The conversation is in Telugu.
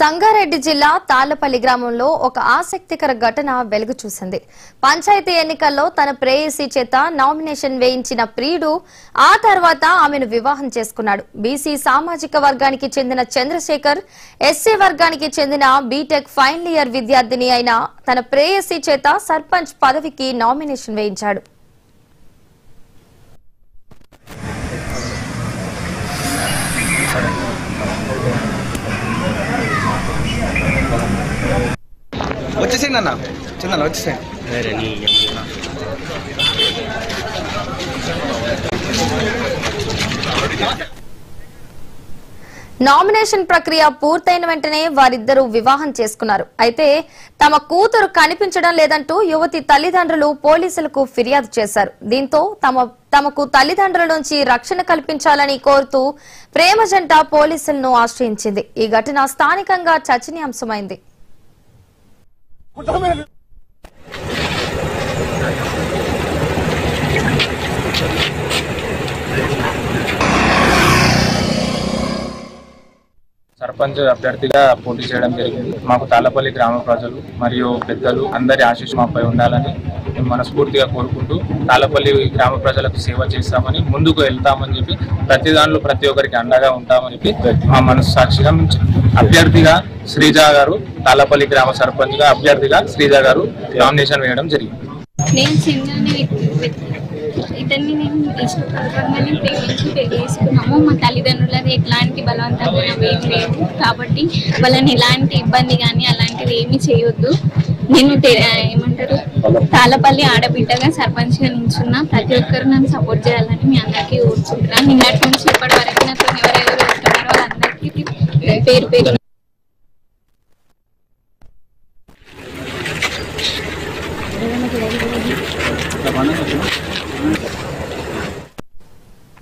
సంగారెడ్డి జిల్లా తాళ్లపల్లి గ్రామంలో ఒక ఆసక్తికర ఘటన వెలుగు చూసింది. పంచాయతీ ఎన్నికల్లో తన ప్రేయసి చేత నామినేషన్ వేయించిన ప్రియుడు ఆ తర్వాత ఆమెను వివాహం చేసుకున్నాడు. బీసీ సామాజిక వర్గానికి చెందిన చంద్రశేఖర్ ఎస్సీ వర్గానికి చెందిన బీటెక్ ఫైనల్ ఇయర్ విద్యార్థిని అయిన తన ప్రేయసి చేత సర్పంచ్ పదవికి నామినేషన్ వేయించాడు. వచ్చేసేయండి అన్న, చిన్న వచ్చేసేయండి. నామినేషన్ ప్రక్రియ పూర్తయిన వెంటనే వారిద్దరూ వివాహం చేసుకున్నారు. అయితే తమ కూతురు కనిపించడం లేదంటూ యువతి తల్లిదండ్రులు పోలీసులకు ఫిర్యాదు చేశారు. దీంతో తమకు తల్లిదండ్రుల నుంచి రక్షణ కల్పించాలని కోరుతూ ప్రేమ జంట పోలీసులను ఆశ్రయించింది. ఈ ఘటన స్థానికంగా చర్చనీయాంశమైంది. సర్పంచ్ అభ్యర్థిగా పోటీ చేయడం జరిగింది. మాకు తాళ్లపల్లి గ్రామ ప్రజలు మరియు పెద్దలు అందరి ఆశీస్సు మాపై ఉండాలని మేము మనస్ఫూర్తిగా కోరుకుంటూ తాళ్లపల్లి గ్రామ ప్రజలకు సేవ చేస్తామని ముందుకు వెళ్తామని చెప్పి ప్రతి దానిలో ప్రతి ఒక్కరికి అండగా ఉంటామని చెప్పి మా మనస్సాక్షిగా అభ్యర్థిగా శ్రీజ గారు తాళ్లపల్లి గ్రామ సర్పంచ్ గా అభ్యర్థిగా శ్రీజ గారు నామినేషన్ వేయడం జరిగింది. ఇతన్ని నేను ఇష్టపూర్వకంగానే ప్రేమించి పెళ్లి చేసుకున్నాము. మా తల్లిదండ్రులది ఎట్లాంటి బలవంతంగా ఏం లేదు కాబట్టి వాళ్ళని ఎలాంటి ఇబ్బంది కానీ అలాంటిది ఏమి చేయొద్దు. నేను ఏమంటారు తాళ్లపల్లి ఆడబిడ్డగా సర్పంచ్గా నిల్చున్నా. ప్రతి ఒక్కరు నన్ను సపోర్ట్ చేయాలని మీ అందరికీ కోరుకుంటున్నాను. నిన్నటి నుంచి ఇప్పటి వరకు నాతో ఎవరెవరు వస్తున్నారో వాళ్ళందరికీ పేరు పేరు Mana